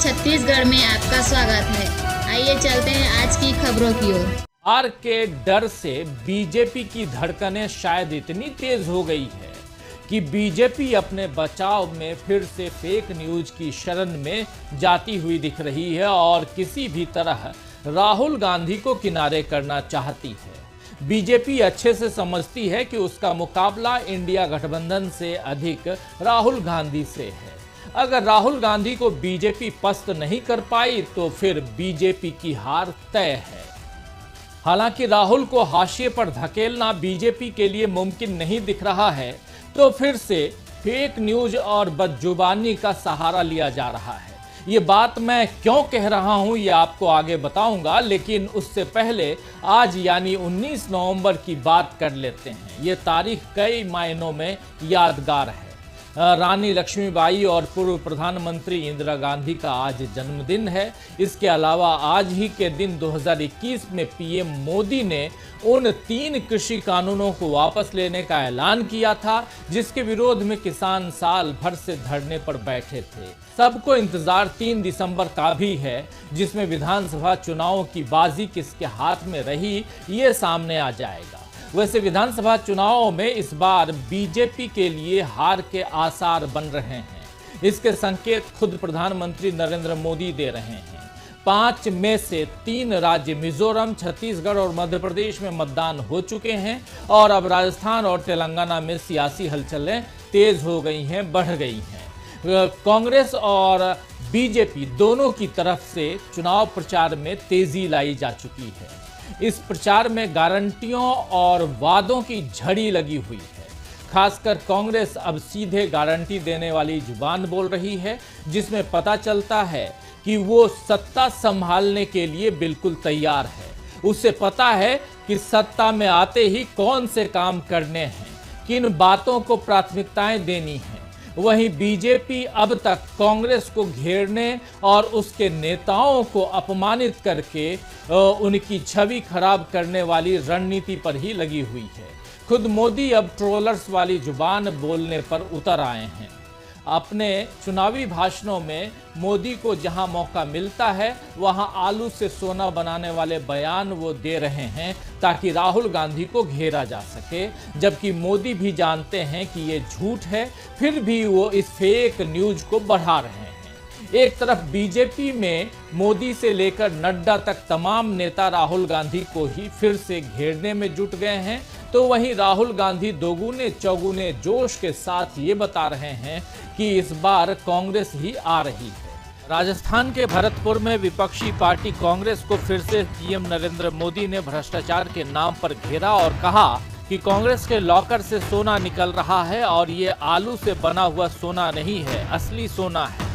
छत्तीसगढ़ में आपका स्वागत है। आइए चलते हैं आज की खबरों की ओर। हार के डर से बीजेपी की धड़कनें शायद इतनी तेज हो गई है कि बीजेपी अपने बचाव में फिर से फेक न्यूज की शरण में जाती हुई दिख रही है और किसी भी तरह राहुल गांधी को किनारे करना चाहती है। बीजेपी अच्छे से समझती है कि उसका मुकाबला इंडिया गठबंधन से अधिक राहुल गांधी से है। अगर राहुल गांधी को बीजेपी पस्त नहीं कर पाई तो फिर बीजेपी की हार तय है। हालांकि राहुल को हाशिए पर धकेलना बीजेपी के लिए मुमकिन नहीं दिख रहा है, तो फिर से फेक न्यूज और बदजुबानी का सहारा लिया जा रहा है। ये बात मैं क्यों कह रहा हूं ये आपको आगे बताऊंगा, लेकिन उससे पहले आज यानी 19 नवंबर की बात कर लेते हैं। ये तारीख कई मायनों में यादगार है। रानी लक्ष्मीबाई और पूर्व प्रधानमंत्री इंदिरा गांधी का आज जन्मदिन है। इसके अलावा आज ही के दिन 2021 में पीएम मोदी ने उन 3 कृषि कानूनों को वापस लेने का ऐलान किया था जिसके विरोध में किसान साल भर से धरने पर बैठे थे। सबको इंतजार 3 दिसंबर का भी है, जिसमें विधानसभा चुनावों की बाजी किसके हाथ में रही ये सामने आ जाएगा। वैसे विधानसभा चुनावों में इस बार बीजेपी के लिए हार के आसार बन रहे हैं। इसके संकेत खुद प्रधानमंत्री नरेंद्र मोदी दे रहे हैं। 5 में से 3 राज्य मिजोरम, छत्तीसगढ़ और मध्य प्रदेश में मतदान हो चुके हैं और अब राजस्थान और तेलंगाना में सियासी हलचलें तेज हो गई हैं, बढ़ गई हैं। कांग्रेस और बीजेपी दोनों की तरफ से चुनाव प्रचार में तेजी लाई जा चुकी है। इस प्रचार में गारंटियों और वादों की झड़ी लगी हुई है। खासकर कांग्रेस अब सीधे गारंटी देने वाली जुबान बोल रही है, जिसमें पता चलता है कि वो सत्ता संभालने के लिए बिल्कुल तैयार है। उसे पता है कि सत्ता में आते ही कौन से काम करने हैं, किन बातों को प्राथमिकताएं देनी है। वहीं बीजेपी अब तक कांग्रेस को घेरने और उसके नेताओं को अपमानित करके उनकी छवि खराब करने वाली रणनीति पर ही लगी हुई है। खुद मोदी अब ट्रोलर्स वाली जुबान बोलने पर उतर आए हैं। अपने चुनावी भाषणों में मोदी को जहां मौका मिलता है वहां आलू से सोना बनाने वाले बयान वो दे रहे हैं ताकि राहुल गांधी को घेरा जा सके, जबकि मोदी भी जानते हैं कि ये झूठ है, फिर भी वो इस फेक न्यूज को बढ़ा रहे हैं। एक तरफ बीजेपी में मोदी से लेकर नड्डा तक तमाम नेता राहुल गांधी को ही फिर से घेरने में जुट गए हैं, तो वहीं राहुल गांधी दोगुने चौगुने जोश के साथ ये बता रहे हैं कि इस बार कांग्रेस ही आ रही है। राजस्थान के भरतपुर में विपक्षी पार्टी कांग्रेस को फिर से पीएम नरेंद्र मोदी ने भ्रष्टाचार के नाम पर घेरा और कहा कि कांग्रेस के लॉकर से सोना निकल रहा है और ये आलू से बना हुआ सोना नहीं है, असली सोना है।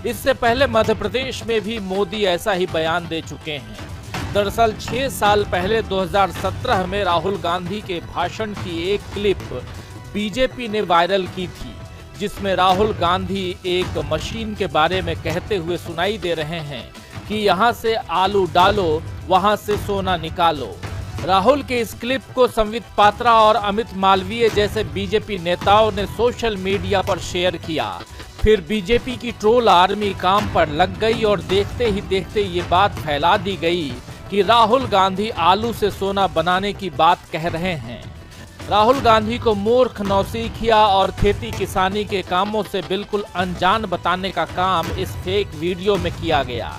इससे पहले मध्य प्रदेश में भी मोदी ऐसा ही बयान दे चुके हैं। दरअसल 6 साल पहले 2017 में राहुल गांधी के भाषण की एक क्लिप बीजेपी ने वायरल की थी, जिसमें राहुल गांधी एक मशीन के बारे में कहते हुए सुनाई दे रहे हैं कि यहां से आलू डालो, वहां से सोना निकालो। राहुल के इस क्लिप को संबित पात्रा और अमित मालवीय जैसे बीजेपी नेताओं ने सोशल मीडिया पर शेयर किया। फिर बीजेपी की ट्रोल आर्मी काम पर लग गई और देखते ही देखते ये बात फैला दी गई कि राहुल गांधी आलू से सोना बनाने की बात कह रहे हैं। राहुल गांधी को मूर्ख, नौसिखिया और खेती किसानी के कामों से बिल्कुल अनजान बताने का काम इस फेक वीडियो में किया गया।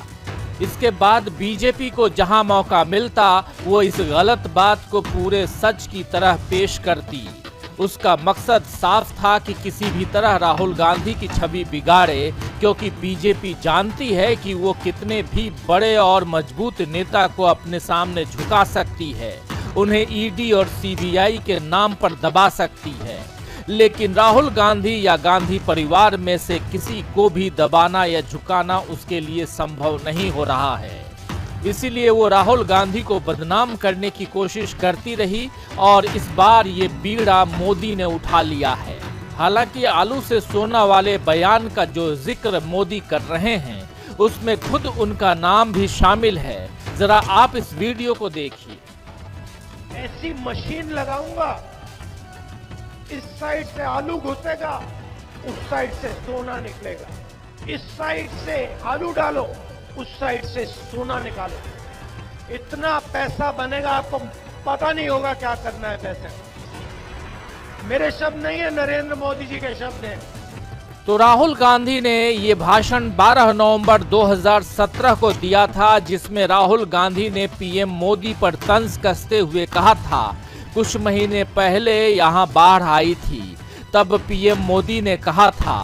इसके बाद बीजेपी को जहां मौका मिलता वो इस गलत बात को पूरे सच की तरह पेश करती। उसका मकसद साफ था कि किसी भी तरह राहुल गांधी की छवि बिगाड़े, क्योंकि बीजेपी जानती है कि वो कितने भी बड़े और मजबूत नेता को अपने सामने झुका सकती है, उन्हें ईडी और सीबीआई के नाम पर दबा सकती है। लेकिन राहुल गांधी या गांधी परिवार में से किसी को भी दबाना या झुकाना उसके लिए संभव नहीं हो रहा है। इसीलिए वो राहुल गांधी को बदनाम करने की कोशिश करती रही और इस बार ये बीड़ा मोदी ने उठा लिया है। हालांकि आलू से सोना वाले बयान का जो जिक्र मोदी कर रहे हैं उसमें खुद उनका नाम भी शामिल है। जरा आप इस वीडियो को देखिए। ऐसी मशीन लगाऊंगा, इस साइड से आलू घुसेगा, उस साइड से सोना निकलेगा। इस साइड से आलू डालो, उस साइड से सोना निकालो, इतना पैसा बनेगा आपको पता नहीं होगा क्या करना है पैसे का। मेरे शब्द नहीं है, नरेंद्र मोदी जी के शब्द हैं। तो राहुल गांधी ने ये भाषण 12 नवंबर 2017 को दिया था, जिसमें राहुल गांधी ने पीएम मोदी पर तंज कसते हुए कहा था, कुछ महीने पहले यहां बाढ़ आई थी, तब पीएम मोदी ने कहा था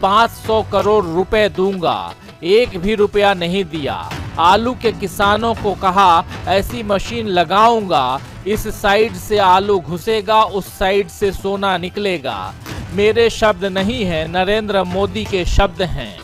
500 करोड़ रुपए दूंगा, एक भी रुपया नहीं दिया। आलू के किसानों को कहा ऐसी मशीन लगाऊंगा, इस साइड से आलू घुसेगा, उस साइड से सोना निकलेगा। मेरे शब्द नहीं हैं, नरेंद्र मोदी के शब्द हैं।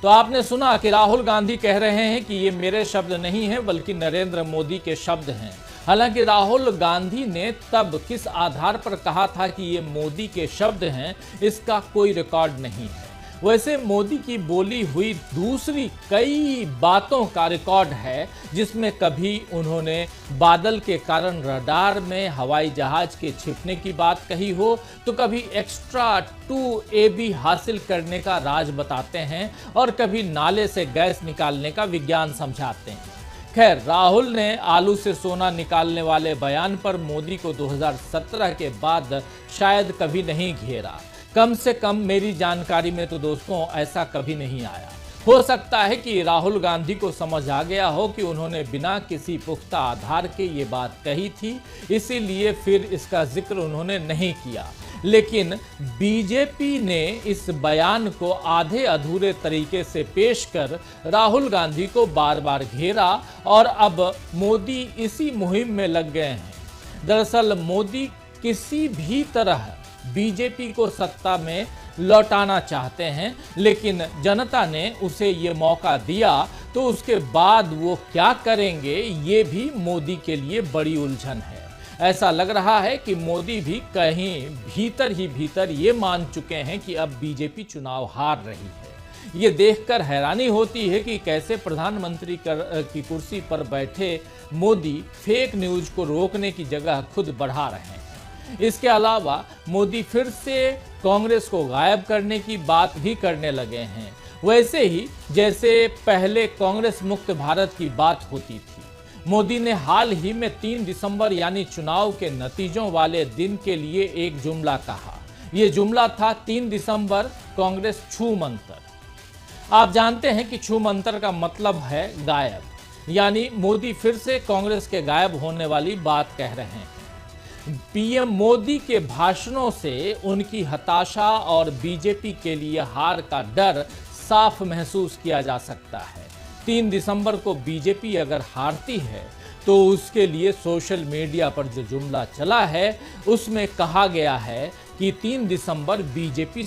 तो आपने सुना कि राहुल गांधी कह रहे हैं कि ये मेरे शब्द नहीं हैं बल्कि नरेंद्र मोदी के शब्द हैं। हालांकि राहुल गांधी ने तब किस आधार पर कहा था कि ये मोदी के शब्द हैं, इसका कोई रिकॉर्ड नहीं है। वैसे मोदी की बोली हुई दूसरी कई बातों का रिकॉर्ड है, जिसमें कभी उन्होंने बादल के कारण रडार में हवाई जहाज के छिपने की बात कही हो, तो कभी एक्स्ट्रा 2AB हासिल करने का राज बताते हैं और कभी नाले से गैस निकालने का विज्ञान समझाते हैं। खैर, राहुल ने आलू से सोना निकालने वाले बयान पर मोदी को 2017 के बाद शायद कभी नहीं घेरा। कम से कम मेरी जानकारी में तो दोस्तों ऐसा कभी नहीं आया। हो सकता है कि राहुल गांधी को समझ आ गया हो कि उन्होंने बिना किसी पुख्ता आधार के ये बात कही थी, इसीलिए फिर इसका जिक्र उन्होंने नहीं किया। लेकिन बीजेपी ने इस बयान को आधे अधूरे तरीके से पेश कर राहुल गांधी को बार बार घेरा और अब मोदी इसी मुहिम में लग गए हैं। दरअसल मोदी किसी भी तरह बीजेपी को सत्ता में लौटाना चाहते हैं, लेकिन जनता ने उसे ये मौका दिया, तो उसके बाद वो क्या करेंगे ये भी मोदी के लिए बड़ी उलझन है। ऐसा लग रहा है कि मोदी भी कहीं भीतर ही भीतर ये मान चुके हैं कि अब बीजेपी चुनाव हार रही है। ये देखकर हैरानी होती है कि कैसे प्रधानमंत्री की कुर्सी पर बैठे मोदी फेक न्यूज को रोकने की जगह खुद बढ़ा रहे हैं। इसके अलावा मोदी फिर से कांग्रेस को गायब करने की बात भी करने लगे हैं, वैसे ही जैसे पहले कांग्रेस मुक्त भारत की बात होती थी। मोदी ने हाल ही में 3 दिसंबर यानी चुनाव के नतीजों वाले दिन के लिए एक जुमला कहा। यह जुमला था 3 दिसंबर कांग्रेस छू मंतर। आप जानते हैं कि छू मंतर का मतलब है गायब, यानी मोदी फिर से कांग्रेस के गायब होने वाली बात कह रहे हैं। पीएम मोदी के भाषणों से उनकी हताशा और बीजेपी के लिए हार का डर साफ महसूस किया जा सकता है। 3 दिसंबर को बीजेपी अगर हारती है तो उसके लिए सोशल मीडिया पर जो जुमला चला है उसमें कहा गया है कि 3 दिसंबर बीजेपी